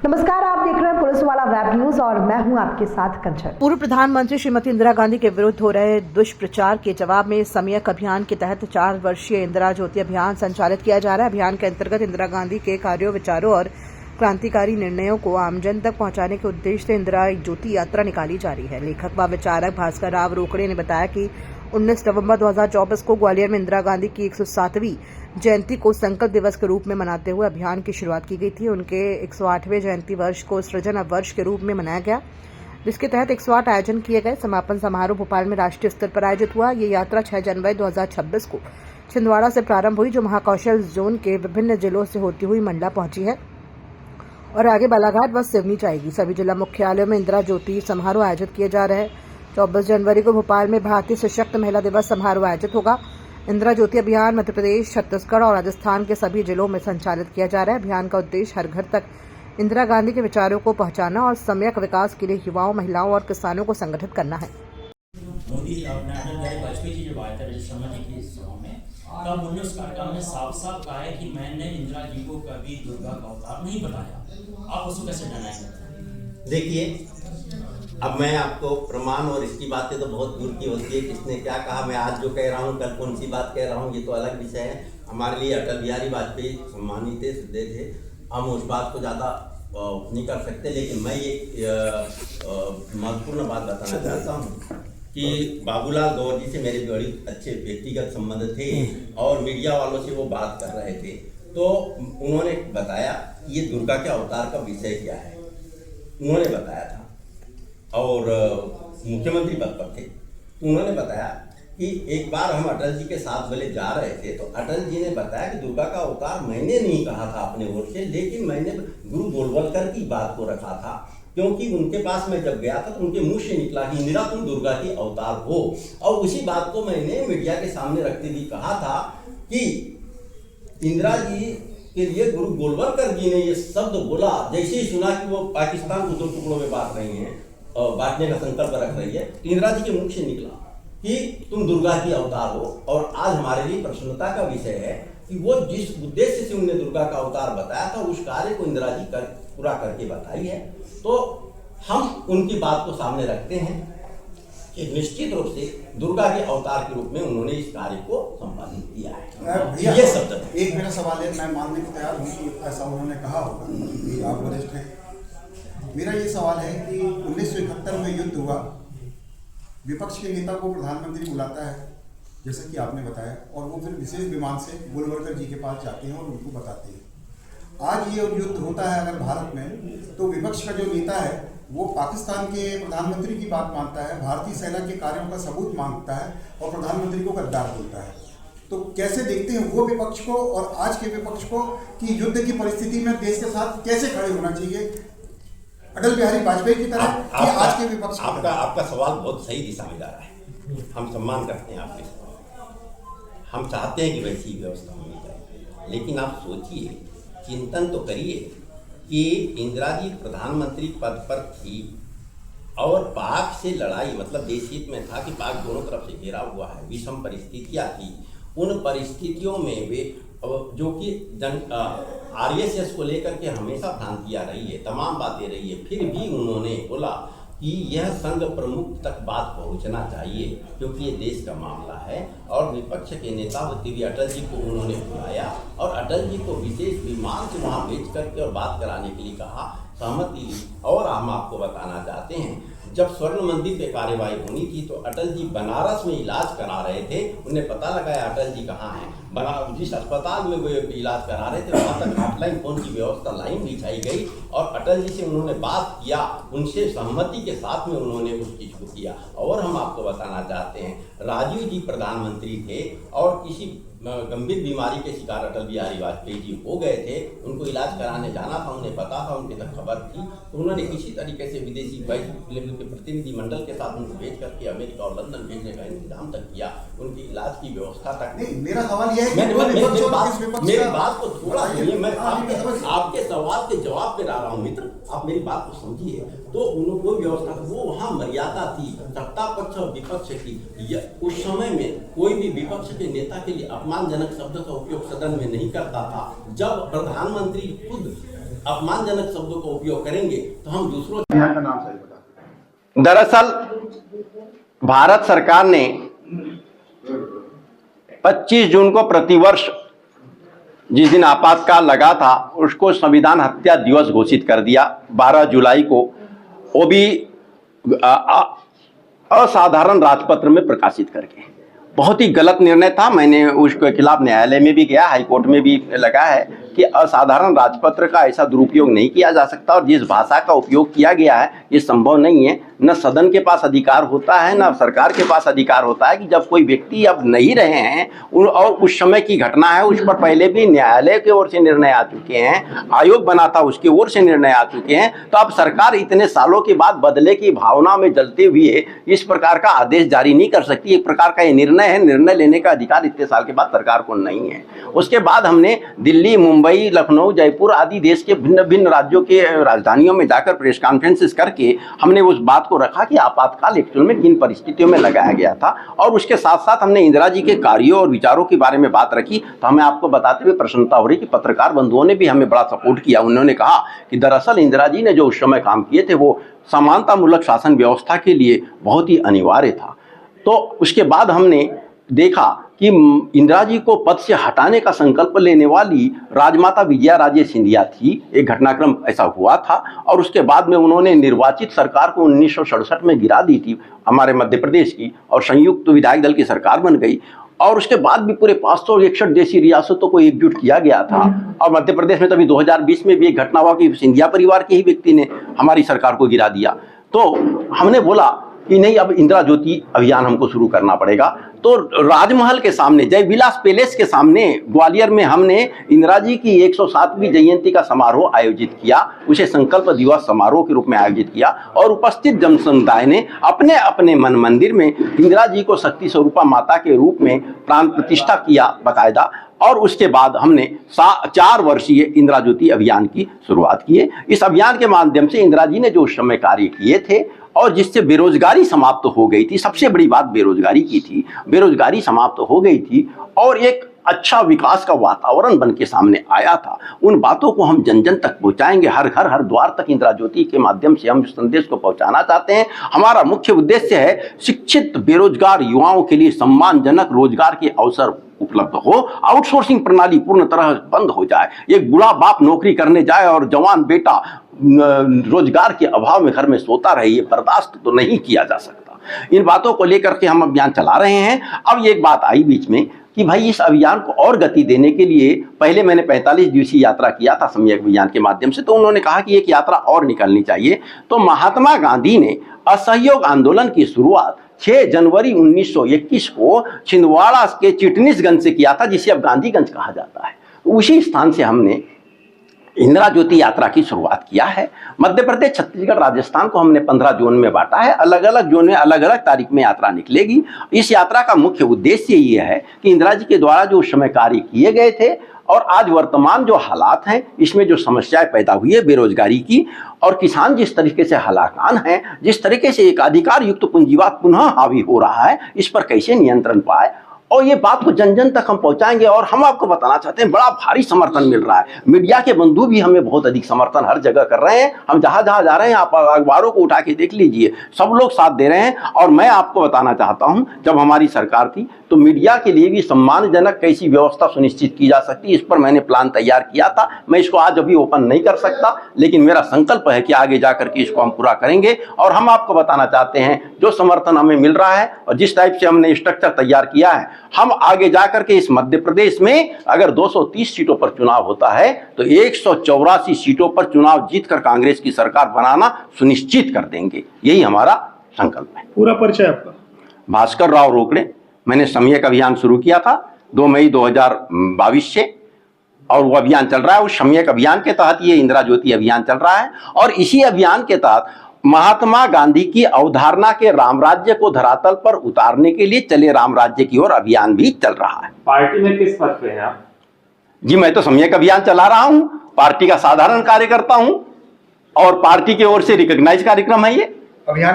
नमस्कार, आप देख रहे हैं पुलिस वाला वेब न्यूज और मैं हूं आपके साथ कंचन। पूर्व प्रधानमंत्री श्रीमती इंदिरा गांधी के विरुद्ध हो रहे दुष्प्रचार के जवाब में सम्यक अभियान के तहत 4 वर्षीय इंदिरा ज्योति अभियान संचालित किया जा रहा है। अभियान के अंतर्गत इंदिरा गांधी के कार्यों, विचारों और क्रांतिकारी निर्णयों को आमजन तक पहुंचाने के उद्देश्य से इंदिरा ज्योति यात्रा निकाली जा रही है। लेखक व विचारक भास्कर राव रोकड़े ने बताया कि 19 नवंबर 2024 को ग्वालियर में इंदिरा गांधी की 107वीं जयंती को संकल्प दिवस के रूप में मनाते हुए अभियान की शुरुआत की गई थी। उनके 108वें जयंती वर्ष को सृजन वर्ष के रूप में मनाया गया, जिसके तहत 108 आयोजन किए गए। समापन समारोह भोपाल में राष्ट्रीय स्तर पर आयोजित हुआ। ये यात्रा 6 जनवरी 2026 को छिंदवाड़ा से प्रारंभ हुई, जो महाकौशल जोन के विभिन्न जिलों से होती हुई मंडला पहुंची है और आगे बालाघाट व सिवनी जाएगी। सभी जिला मुख्यालयों में इंदिरा ज्योति समारोह आयोजित किए जा रहे हैं। 24 जनवरी को भोपाल में भारतीय सशक्त महिला दिवस समारोह आयोजित होगा। इंदिरा ज्योति अभियान मध्य प्रदेश, छत्तीसगढ़ और राजस्थान के सभी जिलों में संचालित किया जा रहा है। अभियान का उद्देश्य हर घर तक इंदिरा गांधी के विचारों को पहुंचाना और सम्यक विकास के लिए युवाओं, महिलाओं और किसानों को संगठित करना है। मोदी और अटल बिहारी वाजपेयी जी जब आए थे रजतमल की सभा में, तब उन्होंने उस कार्यक्रम में साफ कहा है कि मैंने इंदिरा जी को कभी दुर्गा का अवतार नहीं बताया। आप उसको कैसे डिनाई? देखिए, अब मैं आपको प्रमाण और इसकी बातें तो बहुत दूर की होती है, किसने क्या कहा, मैं आज जो कह रहा हूँ कल कौन सी बात कह रहा हूँ, ये तो अलग विषय है। हमारे लिए अटल बिहारी वाजपेयी सम्मानित थे, श्रद्धेय थे, हम उस बात को ज़्यादा नहीं कर सकते। लेकिन मैं ये महत्वपूर्ण बात बताना चाहता हूँ कि बाबूलाल गौर जी से मेरे बड़ी अच्छे व्यक्तिगत संबंध थे और मीडिया वालों से वो बात कर रहे थे, तो उन्होंने बताया ये दुर्गा के अवतार का विषय क्या है, उन्होंने बताया था। और मुख्यमंत्री पद पर थे, तो उन्होंने बताया कि एक बार हम अटल जी के साथ वाले जा रहे थे, तो अटल जी ने बताया कि दुर्गा का अवतार मैंने नहीं कहा था अपने ओर से, लेकिन मैंने गुरु गोलवलकर की बात को रखा था, क्योंकि उनके पास मैं जब गया था तो उनके मुंह से निकला कि इंदिरा तुम दुर्गा की अवतार हो। और उसी बात को मैंने मीडिया के सामने रखते हुए कहा था कि इंदिरा जी के लिए गुरु गोलवलकर जी ने ये शब्द बोला, जैसे ही सुना कि वो पाकिस्तान को 2 टुकड़ों में बांट रही हैं, बांटने का संकल्प रख रही है, इंदिरा जी के मुख से निकला कि तुम दुर्गा की अवतार हो। और आज हमारे लिए प्रसन्नता का विषय है कि वो जिस उद्देश्य से उन्होंने दुर्गा का अवतार बताया था, उस कार्य को इंदिरा जी पूरा करके बताई है। तो हम उनकी बात को सामने रखते हैं कि निश्चित रूप से दुर्गा के अवतार के रूप में उन्होंने इस कार्य को संपादित किया है। ये शब्द एक मेरा सवाल है, मैं मानने को तैयार हूँ कि ऐसा उन्होंने कहा होगा कि आप वरिष्ठ हैं। मेरा ये सवाल है कि 1971 में युद्ध हुआ, विपक्ष के नेता को प्रधानमंत्री बुलाता है जैसा कि आपने बताया, और वो फिर विशेष विमान से गोलवलकर जी के पास जाते हैं और उनको बताते हैं। आज ये युद्ध होता है अगर भारत में, तो विपक्ष का जो नेता है वो पाकिस्तान के प्रधानमंत्री की बात मानता है, भारतीय सेना के कार्यों का सबूत मांगता है और प्रधानमंत्री को गद्दार बोलता है। तो कैसे देखते हैं वो विपक्ष को और आज के विपक्ष को कि युद्ध की परिस्थिति में देश के साथ कैसे खड़े होना चाहिए, अटल बिहारी वाजपेयी की तरह कि आज के विपक्ष? आपका सवाल बहुत सही दिशा में जा रहा है। हम सम्मान करते हैं आपके सवाल, हम चाहते हैं कि वैसी व्यवस्था होनी चाहिए, लेकिन आप सोचिए, चिंतन तो करिए कि इंदिरा जी प्रधानमंत्री पद पर थी और पाक से लड़ाई, मतलब देश हित में था कि पाक दोनों तरफ से घिरा हुआ है, विषम परिस्थितियाँ थी। उन परिस्थितियों में वे जो कि आरएसएस को लेकर के हमेशा भ्रांतियाँ रही है, तमाम बातें रही है, फिर भी उन्होंने बोला कि यह संघ प्रमुख तक बात पहुंचना चाहिए क्योंकि ये देश का मामला है। और विपक्ष के नेता होते हुए अटल जी को उन्होंने बुलाया और अटल जी को विशेष विमान से वहाँ भेज करके और बात कराने के लिए कहा, सहमति ली। और हम आपको बताना चाहते हैं, जब स्वर्ण मंदिर पे कार्यवाही होनी थी तो अटल जी बनारस में इलाज करा रहे थे, उन्हें पता लगाया अटल जी कहाँ हैं, जिस अस्पताल में वो इलाज करा रहे थे वहाँ तक हॉटलाइन फोन की व्यवस्था, लाइन बिछाई गई और अटल जी से उन्होंने बात किया, उनसे सहमति के साथ में उन्होंने उस चीज़ को किया। और हम आपको बताना चाहते हैं, राजीव जी प्रधानमंत्री थे और किसी गंभीर बीमारी के शिकार अटल बिहारी वाजपेयी जी हो गए थे, उनको इलाज कराने जाना था, उन्हें पता था, उनके तक खबर थी, तो उन्होंने किसी तरीके से विदेशी वाइस लेवल के प्रतिनिधि मंडल के साथ उनको भेज करके अमेरिका और लंदन भेजने का इंतजाम तक किया, उनके इलाज की व्यवस्था तक। नहीं, मेरा सवाल यह है कि मेरी बात को थोड़ा सुनिए, मैं आपके सवाल के जवाब पे ला रहा हूँ मित्र, आप मेरी बात को समझिए। तो उनको कोई व्यवस्था, वो वहाँ मर्यादा थी सत्ता पक्ष और विपक्ष की। उस समय में कोई भी विपक्ष के नेता के लिए अपमानजनक शब्द का उपयोग सदन में नहीं करता था। जब प्रधानमंत्री खुद अपमानजनक शब्दों का उपयोग करेंगे तो हम दूसरों अभियान का नाम सही बता। दरअसल भारत सरकार ने 25 जून को प्रतिवर्ष जिस दिन आपातकाल लगा था उसको संविधान हत्या दिवस घोषित कर दिया 12 जुलाई को, वो भी असाधारण राजपत्र में प्रकाशित करके। बहुत ही गलत निर्णय था। मैंने उसके खिलाफ न्यायालय में भी गया, हाईकोर्ट में भी लगा है कि असाधारण राजपत्र का ऐसा दुरुपयोग नहीं किया जा सकता, और जिस भाषा का उपयोग किया गया है ये संभव नहीं है। न सदन के पास अधिकार होता है न सरकार के पास अधिकार होता है कि जब कोई व्यक्ति अब नहीं रहे हैं और उस समय की घटना है, उस पर पहले भी न्यायालय की ओर से निर्णय आ चुके हैं, आयोग बना था उसकी ओर से निर्णय आ चुके हैं, तो अब सरकार इतने सालों के बाद बदले की भावना में जलते हुए इस प्रकार का आदेश जारी नहीं कर सकती। एक प्रकार का ये निर्णय है, निर्णय लेने का अधिकार इतने साल के बाद सरकार को नहीं है। उसके बाद हमने दिल्ली, मुंबई, लखनऊ, जयपुर आदि देश के भिन्न भिन्न राज्यों के राजधानियों में जाकर प्रेस कॉन्फ्रेंसेस करके हमने उस बात को रखा कि आपातकाल एक्चुअल में किन परिस्थितियों में लगाया गया था, और उसके साथ साथ हमने इंदिरा जी के कार्यों और विचारों के बारे में बात रखी। तो हमें आपको बताते हुए प्रसन्नता हो रही कि पत्रकार बंधुओं ने भी हमें बड़ा सपोर्ट किया। उन्होंने कहा कि दरअसल इंदिरा जी ने जो उस समय काम किए थे वो समानतामूलक शासन व्यवस्था के लिए बहुत ही अनिवार्य था। तो उसके बाद हमने देखा कि इंदिरा जी को पद से हटाने का संकल्प लेने वाली राजमाता विजया राजे सिंधिया थी। एक घटनाक्रम ऐसा हुआ था, और उसके बाद में उन्होंने निर्वाचित सरकार को 1967 में गिरा दी थी हमारे मध्य प्रदेश की, और संयुक्त विधायक दल की सरकार बन गई। और उसके बाद भी पूरे 561 देशी रियासतों को एकजुट किया गया था। और मध्य प्रदेश में तभी 2020 में भी एक घटना हुआ कि सिंधिया परिवार के ही व्यक्ति ने हमारी सरकार को गिरा दिया। तो हमने बोला कि नहीं, अब इंदिरा ज्योति अभियान हमको शुरू करना पड़ेगा। तो राजमहल के सामने, जय विलास पैलेस के सामने ग्वालियर में हमने इंदिरा जी की 107वीं जयंती का समारोह आयोजित किया। उसे संकल्प दिवस समारोह के रूप में आयोजित किया, और उपस्थित जन समुदाय ने अपने अपने मन मंदिर में इंदिरा जी को शक्ति स्वरूपा माता के रूप में प्राण प्रतिष्ठा किया बाकायदा। और उसके बाद हमने 4 वर्षीय इंदिरा ज्योति अभियान की शुरुआत की है। इस अभियान के माध्यम से इंदिरा जी ने जो उस समय कार्य किए थे और जिससे बेरोजगारी समाप्त हो गई थी, सबसे बड़ी बात बेरोजगारी की थी, बेरोजगारी समाप्त हो गई थी और एक अच्छा विकास का वातावरण बन के सामने आया था। उन बातों को हम जन जन तक पहुंचाएंगे, हर घर हर द्वार तक इंदिरा ज्योति के माध्यम से हम संदेश को पहुंचाना चाहते हैं। हमारा मुख्य उद्देश्य है शिक्षित बेरोजगार युवाओं के लिए सम्मानजनक रोजगार के अवसर उपलब्ध हो, आउटसोर्सिंग प्रणाली पूर्ण तरह बंद हो जाए। एक बूढ़ा बाप नौकरी करने जाए और जवान बेटा रोजगार के अभाव में घर में सोता रहे, ये बर्दाश्त तो नहीं किया जा सकता। इन बातों को लेकर के हम अभियान चला रहे हैं। अब एक बात आई बीच में कि भाई इस अभियान को और गति देने के लिए पहले मैंने 45 दिवसीय यात्रा किया था सम्यक अभियान के माध्यम से, तो उन्होंने कहा कि एक यात्रा और निकलनी चाहिए। तो महात्मा गांधी ने असहयोग आंदोलन की शुरुआत 6 जनवरी 1921 को छिंदवाड़ा के चिटनीसगंज से किया था, जिसे अब गांधीगंज कहा जाता है। उसी स्थान से हमने इंदिरा ज्योति यात्रा की शुरुआत किया है। मध्य प्रदेश, छत्तीसगढ़, राजस्थान को हमने 15 जोन में बांटा है। अलग अलग जोन में अलग अलग तारीख में यात्रा निकलेगी। इस यात्रा का मुख्य उद्देश्य ये है कि इंदिरा जी के द्वारा जो उस समय कार्य किए गए थे और आज वर्तमान जो हालात हैं, इसमें जो समस्याएं पैदा हुई है बेरोजगारी की, और किसान जिस तरीके से हलाकान हैं, जिस तरीके से एक अधिकार युक्त पूंजीवाद पुनः हावी हो रहा है, इस पर कैसे नियंत्रण पाए, और ये बात को जन जन तक हम पहुंचाएंगे। और हम आपको बताना चाहते हैं, बड़ा भारी समर्थन मिल रहा है। मीडिया के बंधु भी हमें बहुत अधिक समर्थन हर जगह कर रहे हैं। हम जहां जहां जा रहे हैं, आप अखबारों को उठा के देख लीजिए, सब लोग साथ दे रहे हैं। और मैं आपको बताना चाहता हूं, जब हमारी सरकार थी तो मीडिया के लिए भी सम्मानजनक कैसी व्यवस्था सुनिश्चित की जा सकती है, इस पर मैंने प्लान तैयार किया था। मैं इसको आज अभी ओपन नहीं कर सकता, लेकिन मेरा संकल्प है कि आगे जाकर के इसको हम पूरा करेंगे। और हम आपको बताना चाहते हैं, जो समर्थन हमें मिल रहा है और जिस टाइप से हमने स्ट्रक्चर तैयार किया है, हम आगे जाकर के इस मध्य प्रदेश में अगर 230 सीटों पर चुनाव होता है तो 184 सीटों पर चुनाव जीतकर कांग्रेस की सरकार बनाना सुनिश्चित कर देंगे। यही हमारा संकल्प है। पूरा परिचय आपका? भास्कर राव रोकड़े। मैंने सम्यक अभियान शुरू किया था 2 मई 2022 से, और वो अभियान चल रहा है। उस सम्यक अभियान के तहत ये इंदिरा ज्योति अभियान चल रहा है, और इसी अभियान के तहत महात्मा गांधी की अवधारणा के राम राज्य को धरातल पर उतारने के लिए चले राम राज्य की ओर अभियान भी चल रहा है। पार्टी में किस पद पे हैं आप? जी, मैं तो सम्यक अभियान चला रहा हूं, पार्टी का साधारण कार्यकर्ता हूं, और पार्टी की ओर से रिकॉग्नाइज कार्यक्रम है ये अभियान